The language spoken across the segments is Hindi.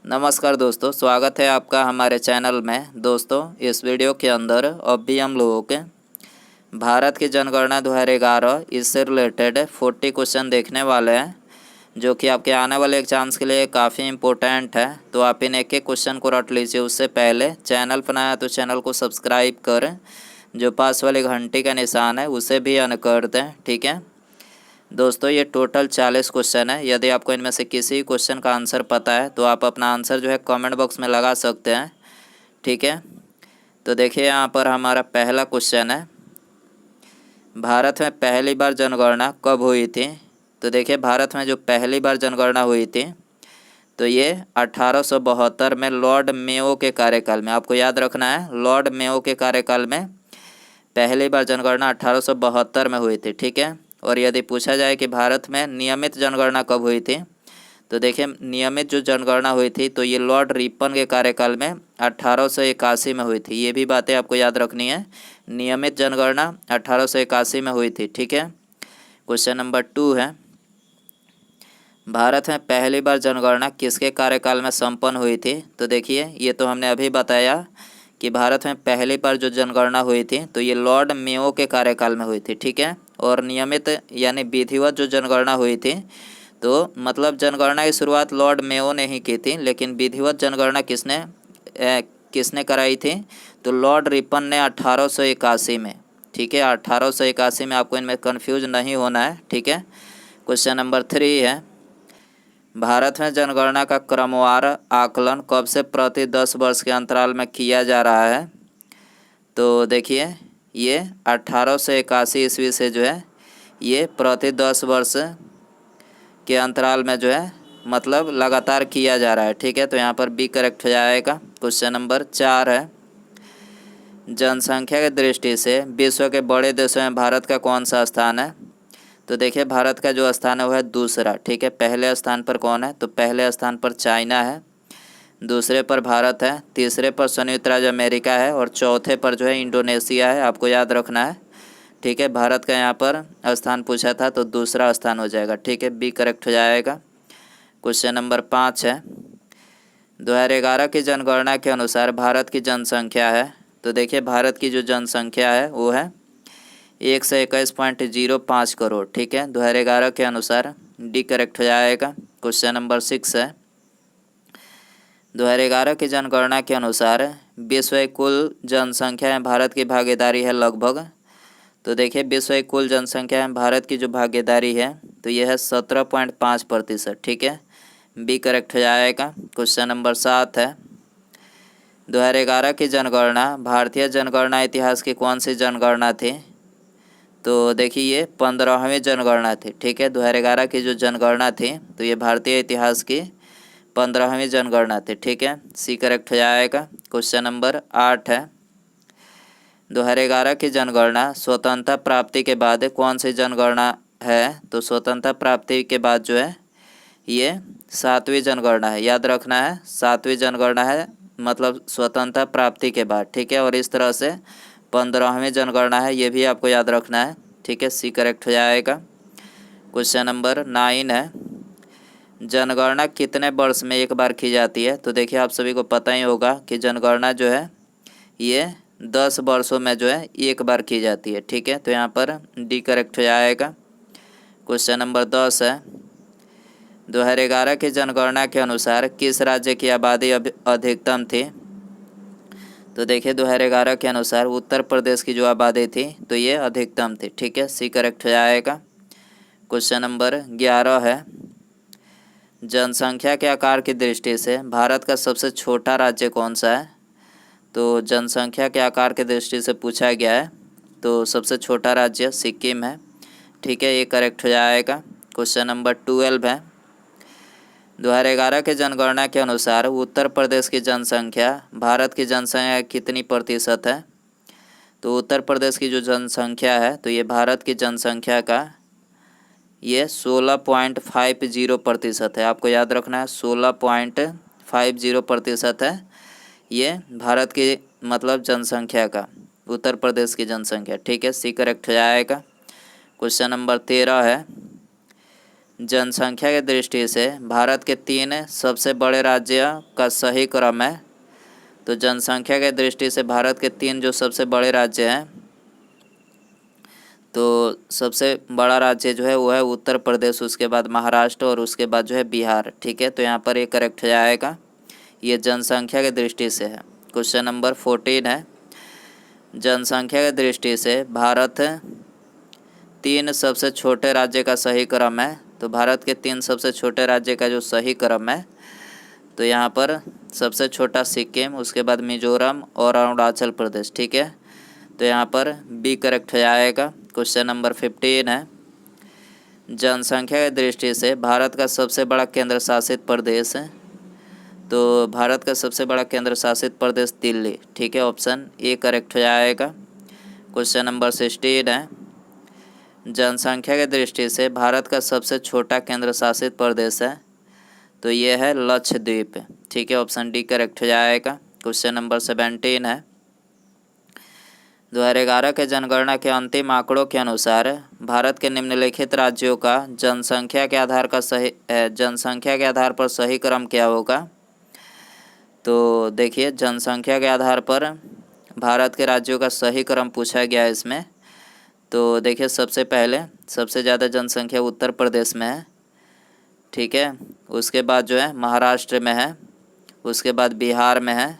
नमस्कार दोस्तों, स्वागत है आपका हमारे चैनल में। दोस्तों, इस वीडियो के अंदर अब भी हम लोगों के भारत की जनगणना 2011 इससे रिलेटेड 40 क्वेश्चन देखने वाले हैं, जो कि आपके आने वाले एग्जाम्स के लिए काफ़ी इम्पोर्टेंट है। तो आप इन एक एक क्वेश्चन को रट लीजिए। उससे पहले चैनल पर नया तो चैनल को सब्सक्राइब करें, जो पास वाली घंटी का निशान है उसे भी ऑन कर दें। ठीक है दोस्तों, ये टोटल 40 क्वेश्चन है। यदि आपको इनमें से किसी क्वेश्चन का आंसर पता है तो आप अपना आंसर जो है कमेंट बॉक्स में लगा सकते हैं। ठीक है, तो देखिए यहाँ पर हमारा पहला क्वेश्चन है, भारत में पहली बार जनगणना कब हुई थी। तो देखिए, भारत में जो पहली बार जनगणना हुई थी तो ये 1872 में लॉर्ड मेयो के कार्यकाल में। आपको याद रखना है, लॉर्ड मेयो के कार्यकाल में पहली बार जनगणना 1872 में हुई थी। ठीक है, और यदि पूछा जाए कि भारत में नियमित जनगणना कब हुई थी, तो देखिए नियमित जो जनगणना हुई थी तो ये लॉर्ड रिपन के कार्यकाल में 1881 में हुई थी। ये भी बातें आपको याद रखनी है, नियमित जनगणना 1881 में हुई थी। ठीक है, क्वेश्चन नंबर 2 है, भारत में पहली बार जनगणना किसके कार्यकाल में संपन्न हुई थी। तो देखिए, ये तो हमने अभी बताया कि भारत में पहली बार जो जनगणना हुई थी तो ये लॉर्ड मेयो के कार्यकाल में हुई थी। ठीक है, और नियमित यानी विधिवत जो जनगणना हुई थी, तो मतलब जनगणना की शुरुआत लॉर्ड मेयो ने ही की थी, लेकिन विधिवत जनगणना किसने कराई थी, तो लॉर्ड रिपन ने 1881 में। ठीक है, 1881 में। आपको इनमें कन्फ्यूज नहीं होना है। ठीक है, क्वेश्चन नंबर 3 है, भारत में जनगणना का क्रमवार आकलन कब से प्रति 10 वर्ष के अंतराल में किया जा रहा है। तो देखिए, ये 1881 ईस्वी से जो है ये प्रति 10 वर्ष के अंतराल में जो है मतलब लगातार किया जा रहा है। ठीक है, तो यहाँ पर बी करेक्ट हो जाएगा। क्वेश्चन नंबर 4 है, जनसंख्या की दृष्टि से विश्व के बड़े देशों में भारत का कौन सा स्थान है। तो देखिए, भारत का जो स्थान है वो है दूसरा। ठीक है, पहले स्थान पर कौन है, तो पहले स्थान पर चाइना है, दूसरे पर भारत है, तीसरे पर संयुक्त राज्य अमेरिका है और चौथे पर जो है इंडोनेशिया है। आपको याद रखना है। ठीक है, भारत का यहाँ पर स्थान पूछा था तो दूसरा स्थान हो जाएगा। ठीक है, बी करेक्ट हो जाएगा। क्वेश्चन नंबर 5 है, 2011 की जनगणना के अनुसार भारत की जनसंख्या है। तो देखिए, भारत की जो जनसंख्या है वो है 121.05 करोड़। ठीक है, 2011 के अनुसार डी करेक्ट हो जाएगा। क्वेश्चन नंबर 6 है, 2011 की जनगणना के अनुसार विश्व की कुल जनसंख्या में भारत की भागीदारी है लगभग। तो देखिए, विश्व की कुल जनसंख्या में भारत की जो भागीदारी है तो यह है 17.5%। ठीक है, बी करेक्ट हो जाएगा। क्वेश्चन नंबर 7 है, 2011 की जनगणना भारतीय जनगणना इतिहास की कौन सी जनगणना थी। तो देखिए, ये 15वीं जनगणना थी। ठीक है, 2011 की जो जनगणना थी तो ये भारतीय इतिहास की 15वीं जनगणना थी। ठीक है, सी करेक्ट हो जाएगा। क्वेश्चन नंबर 8 है, 2011 की जनगणना स्वतंत्रता प्राप्ति के बाद कौन सी जनगणना है। तो स्वतंत्रता प्राप्ति के बाद जो है ये 7वीं जनगणना है। याद रखना है, 7वीं जनगणना है, मतलब स्वतंत्रता प्राप्ति के बाद। ठीक है, और इस तरह से 15वीं जनगणना है, ये भी आपको याद रखना है। ठीक है, सी करेक्ट हो जाएगा। क्वेश्चन नंबर 9 है, जनगणना कितने वर्ष में एक बार की जाती है। तो देखिए, आप सभी को पता ही होगा कि जनगणना जो है ये 10 वर्षों में जो है एक बार की जाती है। ठीक है, तो यहाँ पर डी करेक्ट हो जाएगा। क्वेश्चन नंबर 10 है, 2011 की जनगणना के अनुसार किस राज्य की आबादी अधिकतम थी। तो देखिए, 2011 के अनुसार उत्तर प्रदेश की जो आबादी थी तो ये अधिकतम थी। ठीक है, सी करेक्ट हो जाएगा। क्वेश्चन नंबर 11 है, जनसंख्या के आकार की दृष्टि से भारत का सबसे छोटा राज्य कौन सा है। तो जनसंख्या के आकार की दृष्टि से पूछा गया है तो सबसे छोटा राज्य सिक्किम है। ठीक है, ये करेक्ट हो जाएगा। क्वेश्चन नंबर 12 है, 2011 के जनगणना के अनुसार उत्तर प्रदेश की जनसंख्या भारत की जनसंख्या कितनी प्रतिशत है। तो उत्तर प्रदेश की जो जनसंख्या है तो ये भारत की जनसंख्या का ये 16.50% है। आपको याद रखना है, 16.50% है ये भारत की मतलब जनसंख्या का, उत्तर प्रदेश की जनसंख्या। ठीक है, सी करेक्ट हो जाएगा। क्वेश्चन नंबर 13 है, जनसंख्या की दृष्टि से भारत के 3 सबसे बड़े राज्य का सही क्रम है। तो जनसंख्या के दृष्टि से भारत के 3 जो सबसे बड़े राज्य हैं, तो सबसे बड़ा राज्य जो है वो है उत्तर प्रदेश, उसके बाद महाराष्ट्र और उसके बाद जो है बिहार। ठीक है, तो यहाँ पर ये करेक्ट हो जाएगा। ये जनसंख्या की दृष्टि से है। क्वेश्चन नंबर 14 है, जनसंख्या की दृष्टि से भारत 3 सबसे छोटे राज्य का सही क्रम है। तो भारत के 3 सबसे छोटे राज्य का जो सही क्रम है, तो यहाँ पर सबसे छोटा सिक्किम, उसके बाद मिजोरम और अरुणाचल प्रदेश। ठीक है, तो यहाँ पर बी करेक्ट हो जाएगा। क्वेश्चन नंबर 15 है, जनसंख्या की दृष्टि से भारत का सबसे बड़ा केंद्र शासित प्रदेश है। तो भारत का सबसे बड़ा केंद्र शासित प्रदेश दिल्ली। ठीक है, ऑप्शन ए करेक्ट हो जाएगा। क्वेश्चन नंबर 16 है, जनसंख्या की दृष्टि से भारत का सबसे छोटा केंद्र शासित प्रदेश है। तो ये है लक्षद्वीप। ठीक है, ऑप्शन डी करेक्ट हो जाएगा। क्वेश्चन नंबर 17 है, 2011 के जनगणना के अंतिम आंकड़ों के अनुसार भारत के निम्नलिखित राज्यों का जनसंख्या के आधार पर सही क्रम क्या होगा। तो देखिए, जनसंख्या के आधार पर भारत के राज्यों का सही क्रम पूछा गया है इसमें। तो देखिए, सबसे पहले सबसे ज़्यादा जनसंख्या उत्तर प्रदेश में है। ठीक है, उसके बाद जो है महाराष्ट्र में है, उसके बाद बिहार में है,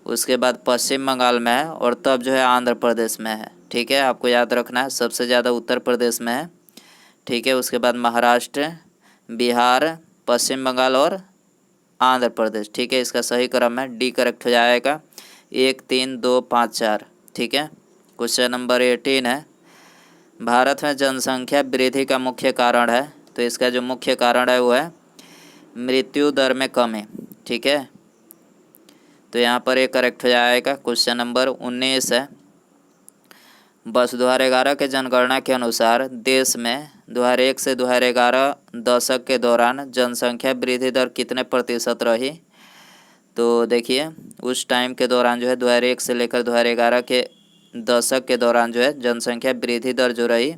उसके बाद पश्चिम बंगाल में है और तब जो है आंध्र प्रदेश में है। ठीक है, आपको याद रखना है, सबसे ज़्यादा उत्तर प्रदेश में है। ठीक है, उसके बाद महाराष्ट्र, बिहार, पश्चिम बंगाल और आंध्र प्रदेश। ठीक है, इसका सही क्रम है डी करेक्ट हो जाएगा। 1, 3, 2, 5, 4। ठीक है, क्वेश्चन नंबर 18 है, भारत में जनसंख्या वृद्धि का मुख्य कारण है। तो इसका जो मुख्य कारण है वो है मृत्यु दर में कमी। ठीक है, तो यहाँ पर ये करेक्ट हो जाएगा। क्वेश्चन नंबर 19 है, वर्ष 2011 के जनगणना के अनुसार देश में 2001 से 2011 दशक के दौरान जनसंख्या वृद्धि दर कितने प्रतिशत रही। तो देखिए, उस टाइम के दौरान जो है 2001 से लेकर 2011 के दशक के दौरान जो है जनसंख्या वृद्धि दर जो रही,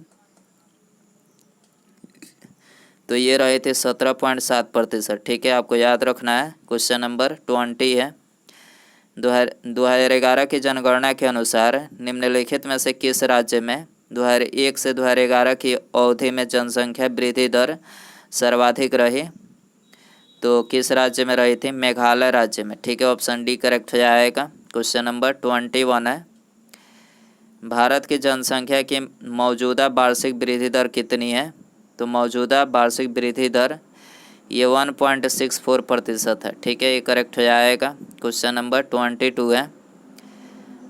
तो ये रहे थे 17.7%। ठीक है, आपको याद रखना है। क्वेश्चन नंबर 20 है, 2011 की जनगणना के अनुसार निम्नलिखित में से किस राज्य में 2001 से 2011 की अवधि में जनसंख्या वृद्धि दर सर्वाधिक रही। तो किस राज्य में रही थी? मेघालय राज्य में। ठीक है, ऑप्शन डी करेक्ट हो जाएगा। क्वेश्चन नंबर 21 है, भारत की जनसंख्या की मौजूदा वार्षिक वृद्धि दर कितनी है। तो मौजूदा वार्षिक वृद्धि दर ये 1.64% है। ठीक है, ये करेक्ट हो जाएगा। क्वेश्चन नंबर 22 है,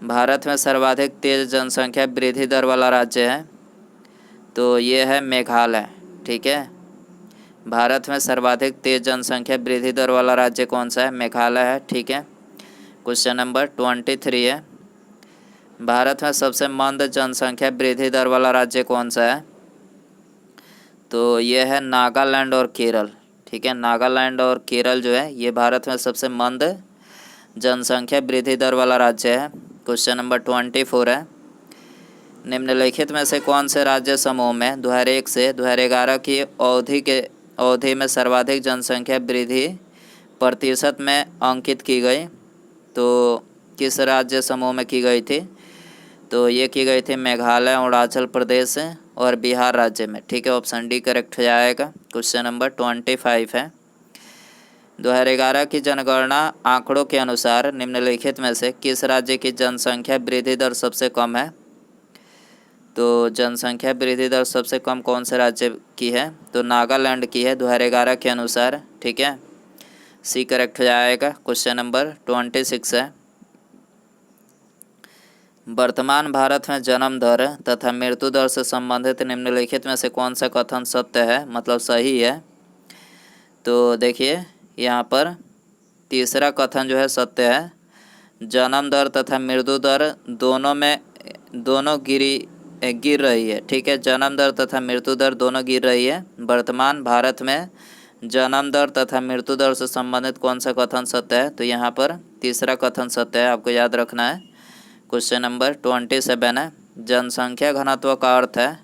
भारत में सर्वाधिक तेज जनसंख्या वृद्धि दर वाला राज्य है। तो ये है मेघालय। ठीक है, भारत में सर्वाधिक तेज जनसंख्या वृद्धि दर वाला राज्य कौन सा है? मेघालय है। ठीक है, क्वेश्चन नंबर 23 है, भारत में सबसे मंद जनसंख्या वृद्धि दर वाला राज्य कौन सा है? तो ये है नागालैंड और केरल। ठीक है, नागालैंड और केरल जो है ये भारत में सबसे मंद जनसंख्या वृद्धि दर वाला राज्य है। क्वेश्चन नंबर 24 है, निम्नलिखित में से कौन से राज्य समूह में 2001 से 2011 की अवधि में सर्वाधिक जनसंख्या वृद्धि प्रतिशत में अंकित की गई। तो किस राज्य समूह में की गई थी? तो ये की गई थी मेघालय, अरुणाचल प्रदेश और बिहार राज्य में। ठीक है, ऑप्शन डी करेक्ट हो जाएगा। क्वेश्चन नंबर 25 है, 2011 की जनगणना आंकड़ों के अनुसार निम्नलिखित में से किस राज्य की जनसंख्या वृद्धि दर सबसे कम है? तो जनसंख्या वृद्धि दर सबसे कम कौन से राज्य की है? तो नागालैंड की है 2011 के अनुसार। ठीक है, सी करेक्ट हो जाएगा। क्वेश्चन नंबर 26 है, वर्तमान भारत में जन्म दर तथा मृत्यु दर से संबंधित निम्नलिखित में से कौन सा कथन सत्य है, मतलब सही है? तो देखिए, यहाँ पर तीसरा कथन जो है सत्य है। जन्म दर तथा मृत्यु दर दोनों गिर रही है। ठीक है, जन्म दर तथा मृत्यु दर दोनों गिर रही है। वर्तमान भारत में जन्म दर तथा मृत्यु दर से संबंधित कौन सा कथन सत्य है? तो यहाँ पर तीसरा कथन सत्य है, आपको याद रखना है। क्वेश्चन नंबर 27 है, जनसंख्या घनत्व का अर्थ है।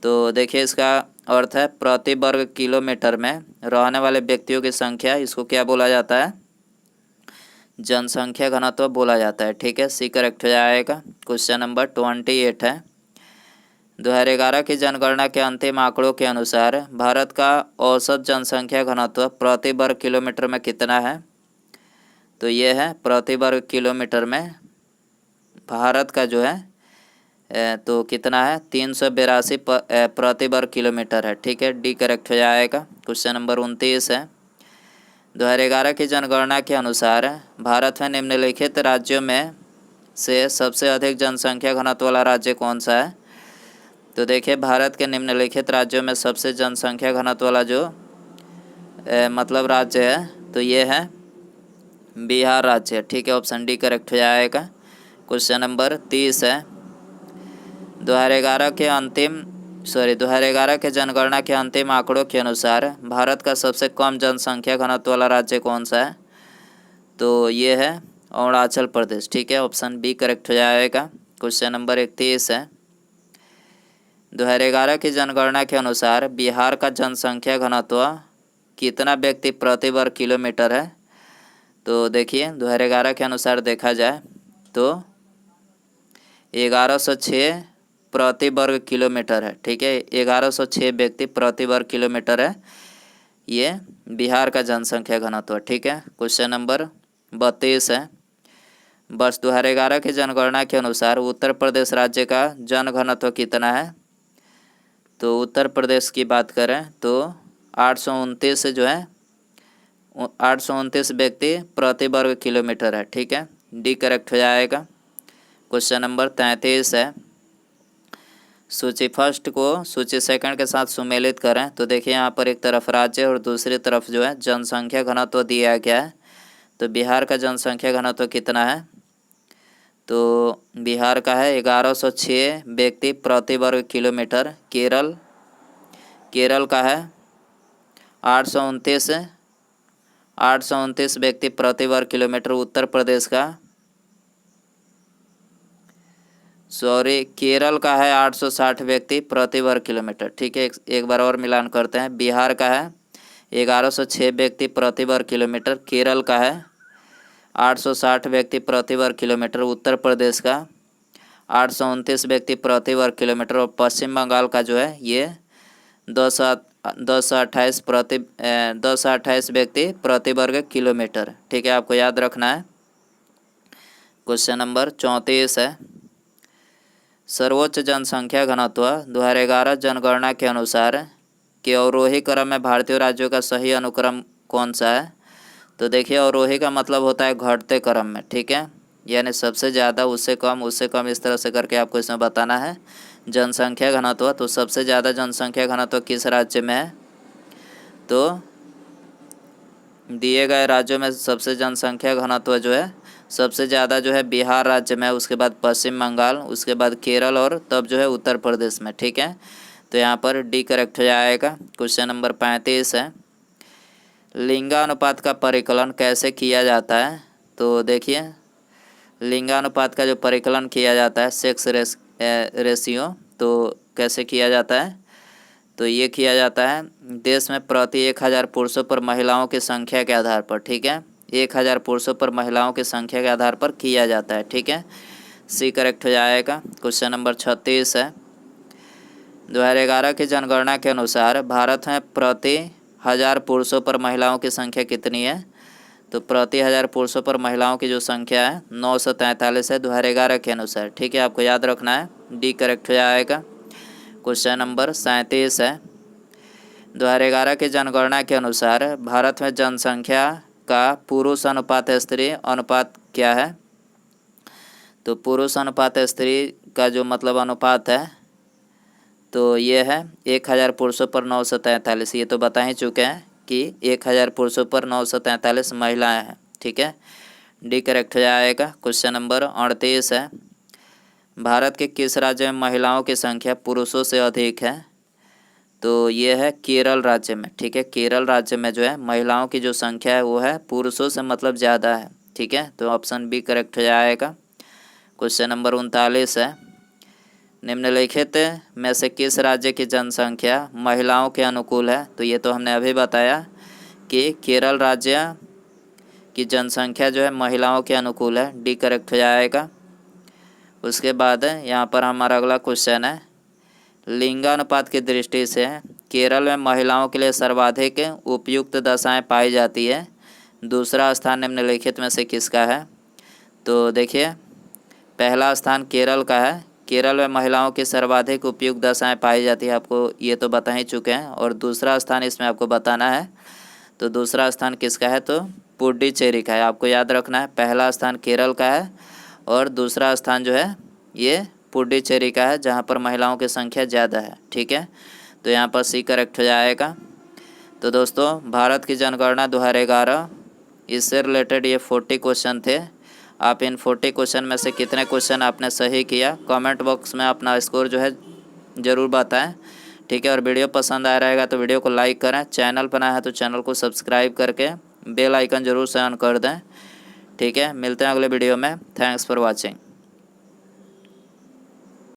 तो देखिए, इसका अर्थ है प्रति वर्ग किलोमीटर में रहने वाले व्यक्तियों की संख्या, इसको क्या बोला जाता है? जनसंख्या घनत्व बोला जाता है। ठीक है, सी करेक्ट हो जाएगा। क्वेश्चन नंबर 28 है, 2011 की जनगणना के अंतिम आंकड़ों के अनुसार भारत का औसत जनसंख्या घनत्व प्रति वर्ग किलोमीटर में कितना है? तो ये है प्रति वर्ग किलोमीटर में भारत का जो है तो कितना है? 382 प्रति वर्ग किलोमीटर है। ठीक है, डी करेक्ट हो जाएगा। क्वेश्चन नंबर 29 है, 2011 की जनगणना के अनुसार भारत में निम्नलिखित राज्यों में से सबसे अधिक जनसंख्या घनत्व वाला राज्य कौन सा है? तो देखिए, भारत के निम्नलिखित राज्यों में सबसे जनसंख्या घनत्व वाला जो मतलब राज्य है तो ये है बिहार राज्य। ठीक है, ऑप्शन डी करेक्ट हो जाएगा। क्वेश्चन नंबर 30 है, 2011 के जनगणना के अंतिम आंकड़ों के अनुसार भारत का सबसे कम जनसंख्या घनत्व वाला राज्य कौन सा है? तो ये है अरुणाचल प्रदेश। ठीक है, ऑप्शन बी करेक्ट हो जाएगा। क्वेश्चन नंबर 31 है, 2011 की जनगणना के अनुसार बिहार का जनसंख्या घनत्व कितना व्यक्ति प्रति वर्ग किलोमीटर है? तो देखिए, 2011 के अनुसार देखा जाए तो 1106 प्रति वर्ग किलोमीटर है। ठीक है, 1106 व्यक्ति प्रति वर्ग किलोमीटर है ये बिहार का जनसंख्या घनत्व। ठीक है, क्वेश्चन नंबर 32 है, वर्ष 2011 की जनगणना के अनुसार उत्तर प्रदेश राज्य का जन घनत्व कितना है? तो उत्तर प्रदेश की बात करें तो 829 जो है 829 व्यक्ति प्रति वर्ग किलोमीटर है। ठीक है, डी करेक्ट हो जाएगा। क्वेश्चन नंबर 33 है, सूची फर्स्ट को सूची सेकंड के साथ सुमेलित करें। तो देखिए, यहाँ पर एक तरफ राज्य और दूसरी तरफ जो है जनसंख्या घनत्व दिया गया है। तो बिहार का जनसंख्या घनत्व कितना है? तो बिहार का है 1106 व्यक्ति प्रति वर्ग किलोमीटर। केरल का है 829 व्यक्ति प्रति वर्ग किलोमीटर। उत्तर प्रदेश का केरल का है 860 व्यक्ति प्रति वर्ग किलोमीटर। ठीक है, एक बार और मिलान करते हैं। बिहार का है 1106 व्यक्ति प्रति वर्ग किलोमीटर। केरल का है 860 व्यक्ति प्रति वर्ग किलोमीटर। उत्तर प्रदेश का 829 व्यक्ति प्रति वर्ग किलोमीटर। और पश्चिम बंगाल का जो है ये 228 व्यक्ति प्रति वर्ग किलोमीटर। ठीक है, आपको याद रखना है। क्वेश्चन नंबर 34 है, सर्वोच्च जनसंख्या घनत्व 2011 जनगणना के अनुसार के अवरोही क्रम में भारतीय राज्यों का सही अनुक्रम कौन सा है? तो देखिए, अवरोही का मतलब होता है घटते क्रम में। ठीक है, यानी सबसे ज़्यादा, उससे कम, इस तरह से करके आपको इसमें बताना है जनसंख्या घनत्व। तो सबसे ज़्यादा जनसंख्या घनत्व किस राज्य में है? तो दिए गए राज्यों में सबसे जनसंख्या घनत्व जो है सबसे ज़्यादा जो है बिहार राज्य में है, उसके बाद पश्चिम बंगाल, उसके बाद केरल और तब जो है उत्तर प्रदेश में। ठीक है, तो यहाँ पर डी करेक्ट हो जाएगा। क्वेश्चन नंबर 35 है, लिंगानुपात का परिकलन कैसे किया जाता है? तो देखिए, लिंगानुपात का जो परिकलन किया जाता है सेक्स रेशियो, तो कैसे किया जाता है? तो ये किया जाता है देश में प्रति 1000 पुरुषों पर महिलाओं की संख्या के आधार पर। ठीक है, 1000 पुरुषों पर महिलाओं की संख्या के आधार पर किया जाता है। ठीक है, सी करेक्ट हो जाएगा। क्वेश्चन नंबर 36 है, 2011 की जनगणना के अनुसार भारत में प्रति 1000 पुरुषों पर महिलाओं की संख्या कितनी है? तो प्रति 1000 पुरुषों पर महिलाओं की जो संख्या है 943 है 2011 के अनुसार। ठीक है, आपको याद रखना है, डी करेक्ट हो जाएगा। क्वेश्चन नंबर 37 है, 2011 की जनगणना के अनुसार भारत में जनसंख्या का पुरुष अनुपात स्त्री अनुपात क्या है? तो पुरुष अनुपात स्त्री का जो मतलब अनुपात है तो ये है 1000 पुरुषों पर 943। ये तो बता ही चुके हैं कि 1000 पुरुषों पर 943 महिलाएं हैं। ठीक है, डी करेक्ट हो जाएगा। क्वेश्चन नंबर 38 है, भारत के किस राज्य में महिलाओं की संख्या पुरुषों से अधिक है? तो ये है केरल राज्य में। ठीक है, केरल राज्य में जो है महिलाओं की जो संख्या है वो है पुरुषों से मतलब ज़्यादा है। ठीक है, तो ऑप्शन बी करेक्ट हो जाएगा। क्वेश्चन नंबर 39 है, निम्नलिखित में से किस राज्य की जनसंख्या महिलाओं के अनुकूल है? तो ये तो हमने अभी बताया कि केरल राज्य की जनसंख्या जो है महिलाओं के अनुकूल है, डी करेक्ट हो जाएगा। उसके बाद यहाँ पर हमारा अगला क्वेश्चन है, लिंगानुपात की दृष्टि से केरल में महिलाओं के लिए सर्वाधिक उपयुक्त दशाएं पाई जाती है, दूसरा स्थान निम्नलिखित में से किसका है? तो देखिए, पहला स्थान केरल का है। केरल में महिलाओं की सर्वाधिक उपयुक्त दशाएं पाई जाती है, आपको ये तो बता ही चुके हैं। और दूसरा स्थान इसमें आपको बताना है, तो दूसरा स्थान किसका है? तो पुडुचेरी का है। आपको याद रखना है, पहला स्थान केरल का है और दूसरा स्थान जो है ये पुडुचेरी का है, जहाँ पर महिलाओं की संख्या ज़्यादा है। ठीक है, तो यहाँ पर सी करेक्ट हो जाएगा। तो दोस्तों, भारत की जनगणना 2011 इससे रिलेटेड ये 40 क्वेश्चन थे। आप इन 40 क्वेश्चन में से कितने क्वेश्चन आपने सही किया, कमेंट बॉक्स में अपना स्कोर जो है ज़रूर बताएं। ठीक है, और वीडियो पसंद आ रहेगा तो वीडियो को लाइक करें, चैनल पर नया है तो चैनल को सब्सक्राइब करके बेल आइकन ज़रूर से ऑन कर दें। ठीक है, मिलते हैं अगले वीडियो में। Thanks for watching.